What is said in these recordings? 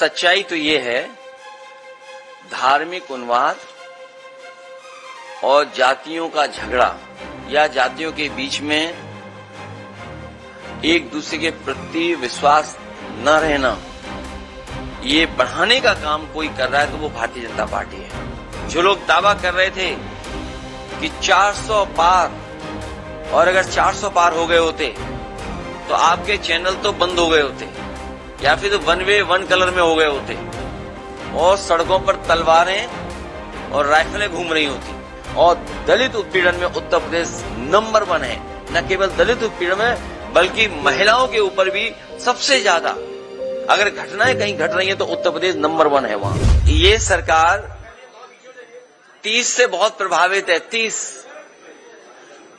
सच्चाई तो ये है, धार्मिक उन्माद और जातियों का झगड़ा या जातियों के बीच में एक दूसरे के प्रति विश्वास न रहना, ये बढ़ाने का काम कोई कर रहा है तो वो भारतीय जनता पार्टी है। जो लोग दावा कर रहे थे कि 400 पार, और अगर 400 पार हो गए होते तो आपके चैनल तो बंद हो गए होते या फिर वन वे वन कलर में हो गए होते और सड़कों पर तलवारें और राइफलें घूम रही होती। और दलित उत्पीड़न में उत्तर प्रदेश नंबर 1 है। न केवल दलित उत्पीड़न में बल्कि महिलाओं के ऊपर भी सबसे ज्यादा अगर घटनाएं कहीं घट रही हैं तो उत्तर प्रदेश नंबर 1 है वहां। ये सरकार 30 से बहुत प्रभावित है।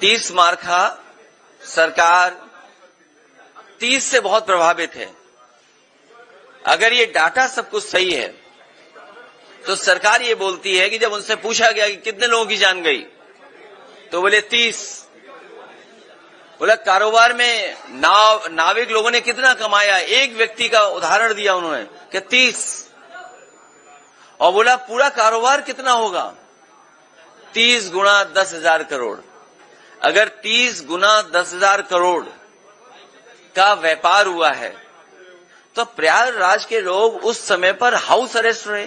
30 मार्का सरकार 30 से बहुत प्रभावित है। अगर ये डाटा सब कुछ सही है तो सरकार ये बोलती है कि जब उनसे पूछा गया कि कितने लोगों की जान गई तो बोले 30। बोला कारोबार में नाविक लोगों ने कितना कमाया, एक व्यक्ति का उदाहरण दिया उन्होंने कि 30। और बोला पूरा कारोबार कितना होगा, 30 गुना 10,000 करोड़। अगर 30 गुना 10,000 करोड़ का व्यापार हुआ है तो प्रयागराज के लोग उस समय पर हाउस अरेस्ट रहे।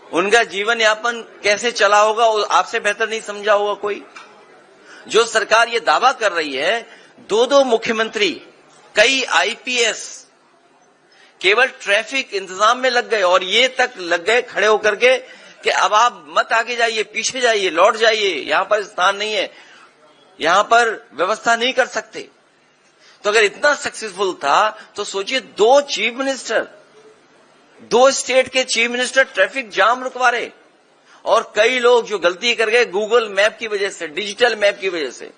उनका जीवन यापन कैसे चला होगा आपसे बेहतर नहीं समझा होगा कोई। जो सरकार ये दावा कर रही है, 2 मुख्यमंत्री, कई आईपीएस केवल ट्रैफिक इंतजाम में लग गए और ये तक लग गए खड़े होकर के कि अब आप मत आगे जाइए, पीछे जाइए, लौट जाइए, यहां पर स्थान नहीं है, यहां पर व्यवस्था नहीं कर सकते। तो अगर इतना सक्सेसफुल था तो सोचिए 2 चीफ मिनिस्टर, 2 स्टेट के चीफ मिनिस्टर ट्रैफिक जाम रुकवा रहे। और कई लोग जो गलती कर गए गूगल मैप की वजह से, डिजिटल मैप की वजह से,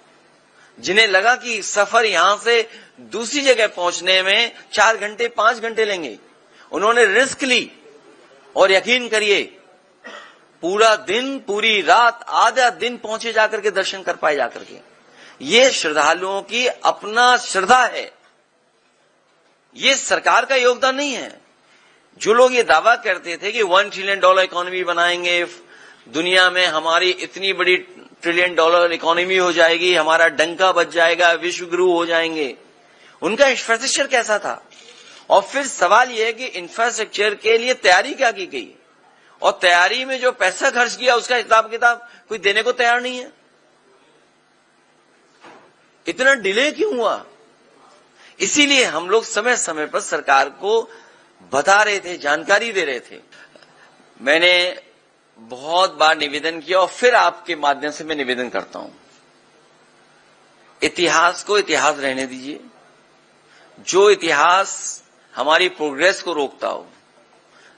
जिन्हें लगा कि सफर यहां से दूसरी जगह पहुंचने में 4 घंटे 5 घंटे लेंगे, उन्होंने रिस्क ली और यकीन करिए पूरा दिन, पूरी रात, आधा दिन पहुंचे जाकर के दर्शन कर पाए जाकर के। ये श्रद्धालुओं की अपना श्रद्धा है, ये सरकार का योगदान नहीं है। जो लोग ये दावा करते थे कि $1 ट्रिलियन इकोनॉमी बनाएंगे, दुनिया में हमारी इतनी बड़ी $1 ट्रिलियन इकोनॉमी हो जाएगी, हमारा डंका बच जाएगा, विश्व गुरु हो जाएंगे, उनका इंफ्रास्ट्रक्चर कैसा था? और फिर सवाल यह है कि इंफ्रास्ट्रक्चर के लिए तैयारी क्या की गई और तैयारी में जो पैसा खर्च किया उसका हिसाब किताब कोई देने को तैयार नहीं है। इतना डिले क्यों हुआ? इसीलिए हम लोग समय समय पर सरकार को बता रहे थे, जानकारी दे रहे थे। मैंने बहुत बार निवेदन किया और फिर आपके माध्यम से मैं निवेदन करता हूं, इतिहास को इतिहास रहने दीजिए। जो इतिहास हमारी प्रोग्रेस को रोकता हो,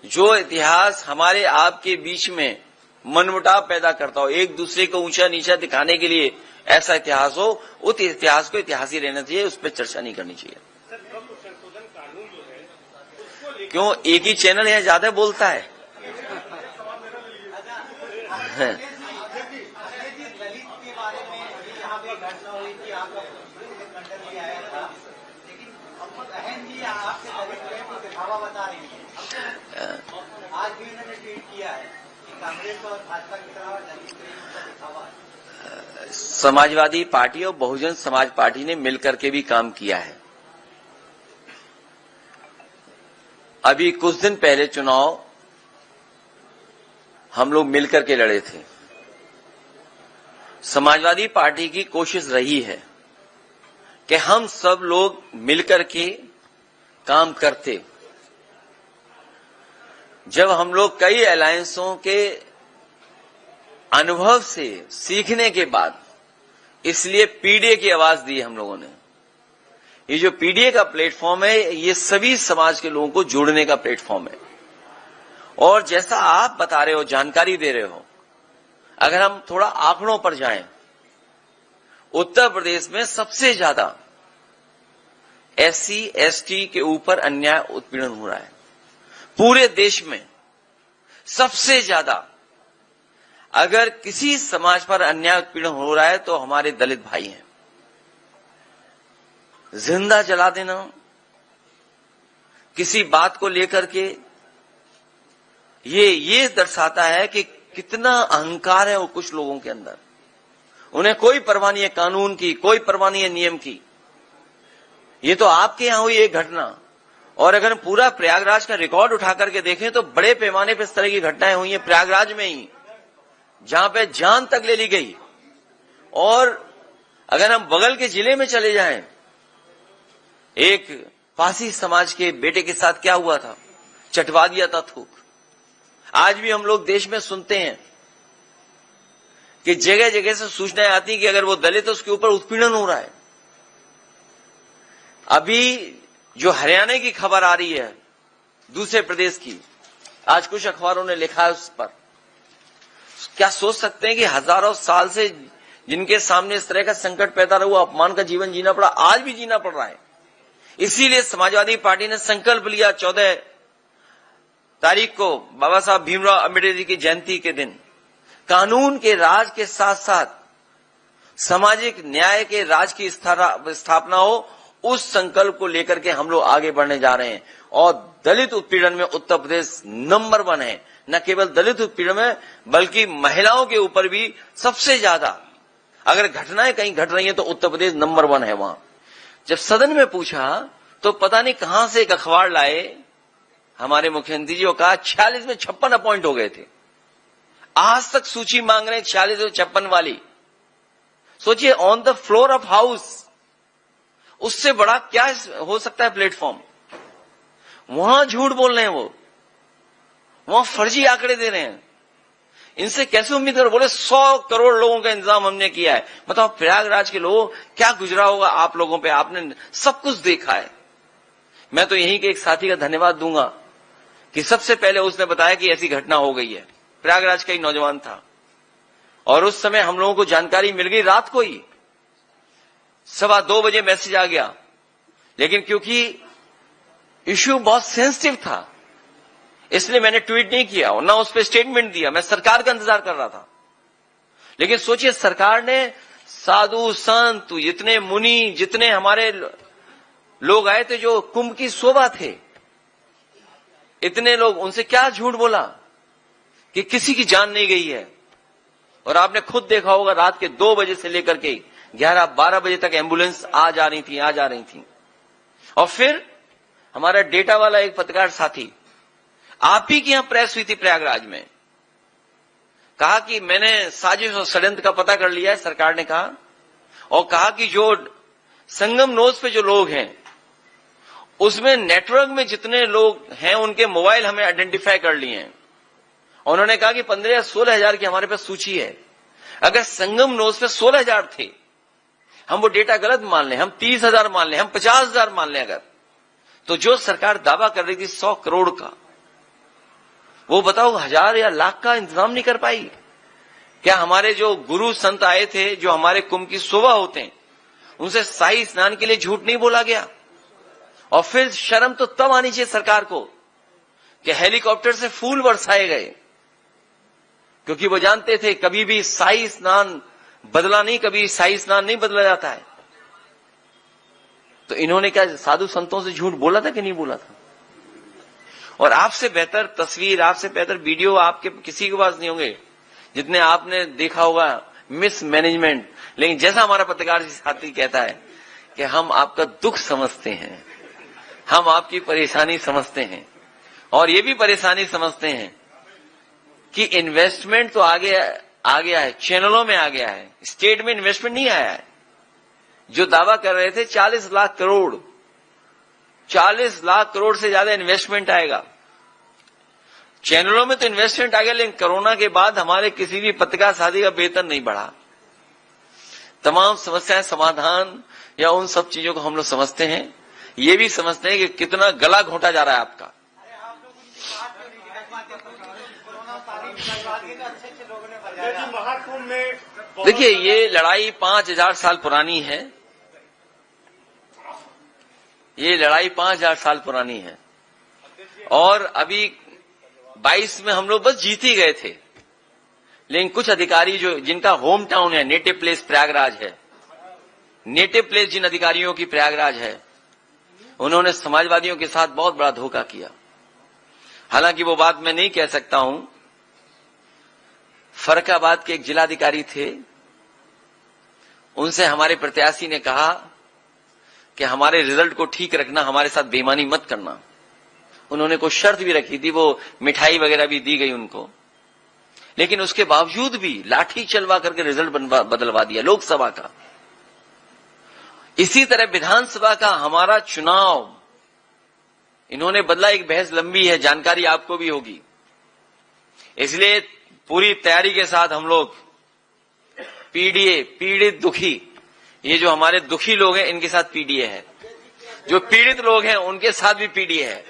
जो इतिहास हमारे आपके बीच में मनमुटाव पैदा करता हो, एक दूसरे को ऊंचा नीचा दिखाने के लिए ऐसा इतिहास हो, उस इतिहास को इतिहास ही रहना चाहिए, उस पर चर्चा नहीं करनी चाहिए। क्यों एक ही चैनल यहां ज्यादा बोलता है? आज भी उन्होंने ट्वीट किया है कि कांग्रेस और भाजपा के खिलाफ समाजवादी पार्टी और बहुजन समाज पार्टी ने मिलकर के भी काम किया है। अभी कुछ दिन पहले चुनाव हम लोग मिलकर के लड़े थे। समाजवादी पार्टी की कोशिश रही है कि हम सब लोग मिलकर के काम करते। जब हम लोग कई अलायंसों के अनुभव से सीखने के बाद इसलिए पीडीए की आवाज दी हम लोगों ने। ये जो पीडीए का प्लेटफॉर्म है, ये सभी समाज के लोगों को जोड़ने का प्लेटफॉर्म है। और जैसा आप बता रहे हो, जानकारी दे रहे हो, अगर हम थोड़ा आंकड़ों पर जाएं, उत्तर प्रदेश में सबसे ज्यादा एससी एसटी के ऊपर अन्याय उत्पीड़न हो रहा है। पूरे देश में सबसे ज्यादा अगर किसी समाज पर अन्याय उत्पीड़न हो रहा है तो हमारे दलित भाई हैं। जिंदा जला देना, किसी बात को लेकर के ये दर्शाता है कि कितना अहंकार है वो कुछ लोगों के अंदर। उन्हें कोई परवाह नहीं है कानून की, कोई परवाह नहीं है नियम की। ये तो आपके यहां हुई एक घटना, और अगर हम पूरा प्रयागराज का रिकॉर्ड उठा करके देखें तो बड़े पैमाने पर इस तरह की घटनाएं हुई हैं प्रयागराज में ही, जहां पे जान तक ले ली गई। और अगर हम बगल के जिले में चले जाएं, एक पासी समाज के बेटे के साथ क्या हुआ था, चटवा दिया था थूक। आज भी हम लोग देश में सुनते हैं कि जगह जगह से सूचनाएं आती कि अगर वो दलित है उसके ऊपर उत्पीड़न हो रहा है। अभी जो हरियाणा की खबर आ रही है दूसरे प्रदेश की, आज कुछ अखबारों ने लिखा है उस पर, क्या सोच सकते हैं कि हजारों साल से जिनके सामने इस तरह का संकट पैदा हुआ, अपमान का जीवन जीना पड़ा, आज भी जीना पड़ रहा है। इसीलिए समाजवादी पार्टी ने संकल्प लिया 14 तारीख को बाबा साहब भीमराव अम्बेडकर जी की जयंती के दिन कानून के राज के साथ साथ सामाजिक न्याय के राज की स्थापना हो। उस संकल्प को लेकर के हम लोग आगे बढ़ने जा रहे हैं। और दलित उत्पीड़न में उत्तर प्रदेश नंबर 1 है। न केवल दलित उत्पीड़न में बल्कि महिलाओं के ऊपर भी सबसे ज्यादा अगर घटनाएं कहीं घट रही हैं तो उत्तर प्रदेश नंबर 1 है वहां। जब सदन में पूछा तो पता नहीं कहां से एक अखबार लाए हमारे मुख्यमंत्री जी, और कहा 46 में 56 अपॉइंट हो गए थे। आज तक सूची मांग रहे हैं 46 और 56 वाली। सोचिए, on the floor of house, उससे बड़ा क्या हो सकता है प्लेटफॉर्म। वहां झूठ बोल रहे हैं, वो वहां फर्जी आंकड़े दे रहे हैं। इनसे कैसे उम्मीद करो। बोले 100 करोड़ लोगों का इंतजाम हमने किया है। बताओ प्रयागराज के लोग क्या गुजरा होगा आप लोगों पे, आपने सब कुछ देखा है। मैं तो यहीं के एक साथी का धन्यवाद दूंगा कि सबसे पहले उसने बताया कि ऐसी घटना हो गई है। प्रयागराज का एक नौजवान था और उस समय हम लोगों को जानकारी मिल गई रात को ही, 2:15 बजे मैसेज आ गया। लेकिन क्योंकि इश्यू बहुत सेंसिटिव था इसलिए मैंने ट्वीट नहीं किया और ना उस पर स्टेटमेंट दिया। मैं सरकार का इंतजार कर रहा था। लेकिन सोचिए, सरकार ने साधु संत, जितने मुनि, जितने हमारे लोग आए थे जो कुंभ की शोभा थे, इतने लोग, उनसे क्या झूठ बोला कि किसी की जान नहीं गई है। और आपने खुद देखा होगा रात के 2 बजे से लेकर के 11-12 बजे तक एम्बुलेंस आ जा रही थी। और फिर हमारा डेटा वाला एक पत्रकार साथी, आप ही की यहां प्रेस हुई थी प्रयागराज में, कहा कि मैंने साजिश और षड्यंत्र का पता कर लिया है, सरकार ने कहा, और कहा कि जो संगम नोज पे जो लोग हैं उसमें नेटवर्क में जितने लोग हैं उनके मोबाइल हमें आइडेंटिफाई कर लिए हैं। उन्होंने कहा कि 15 या 16 हजार की हमारे पास सूची है। अगर संगम नोज पे 16 हजार थे, हम वो डेटा गलत मान लें, हम 30 हजार मान लें, हम 50 हजार मान लें, अगर तो जो सरकार दावा कर रही थी 100 करोड़ का, वो बताओ 1000 या लाख का इंतजाम नहीं कर पाई। क्या हमारे जो गुरु संत आए थे, जो हमारे कुंभ की शोभा होते हैं, उनसे शाही स्नान के लिए झूठ नहीं बोला गया? और फिर शर्म तो तब आनी चाहिए सरकार को कि हेलीकॉप्टर से फूल बरसाए गए, क्योंकि वो जानते थे कभी भी शाही स्नान बदला नहीं, कभी शाही स्नान नहीं बदला जाता है। तो इन्होंने क्या साधु संतों से झूठ बोला था कि नहीं बोला था? और आपसे बेहतर तस्वीर, आपसे बेहतर वीडियो आपके किसी के पास नहीं होंगे जितने आपने देखा होगा मिस मैनेजमेंट। लेकिन जैसा हमारा पत्रकार साथी कहता है कि हम आपका दुख समझते हैं, हम आपकी परेशानी समझते हैं, और ये भी परेशानी समझते हैं कि इन्वेस्टमेंट तो आ गया है, चैनलों में आ गया है, स्टेट में इन्वेस्टमेंट नहीं आया है। जो दावा कर रहे थे 40 लाख करोड़, 40 लाख करोड़ से ज्यादा इन्वेस्टमेंट आएगा। चैनलों में तो इन्वेस्टमेंट आ गया, लेकिन कोरोना के बाद हमारे किसी भी पत्रकार साथी का वेतन नहीं बढ़ा। तमाम समस्याएं समाधान या उन सब चीजों को हम लोग समझते हैं, ये भी समझते हैं कि कितना गला घोंटा जा रहा है आपका। देखिए, ये लड़ाई 5000 साल पुरानी है। ये लड़ाई 5000 साल पुरानी है और अभी 22 में हम लोग बस जीत ही गए थे। लेकिन कुछ अधिकारी जो जिनका होम टाउन है, नेटिव प्लेस प्रयागराज है, नेटिव प्लेस जिन अधिकारियों की प्रयागराज है, उन्होंने समाजवादियों के साथ बहुत बड़ा धोखा किया। हालांकि वो बात मैं नहीं कह सकता हूं। फर्रुखाबाद के एक जिलाधिकारी थे, उनसे हमारे प्रत्याशी ने कहा कि हमारे रिजल्ट को ठीक रखना, हमारे साथ बेईमानी मत करना। उन्होंने कोई शर्त भी रखी थी, वो मिठाई वगैरह भी दी गई उनको, लेकिन उसके बावजूद भी लाठी चलवा करके रिजल्ट बदलवा दिया लोकसभा का। इसी तरह विधानसभा का हमारा चुनाव इन्होंने बदला। एक बहस लंबी है, जानकारी आपको भी होगी, इसलिए पूरी तैयारी के साथ हम लोग पीडीए, पीड़ित दुखी, ये जो हमारे दुखी लोग हैं इनके साथ पीडीए है, जो पीड़ित लोग हैं उनके साथ भी पीडीए है।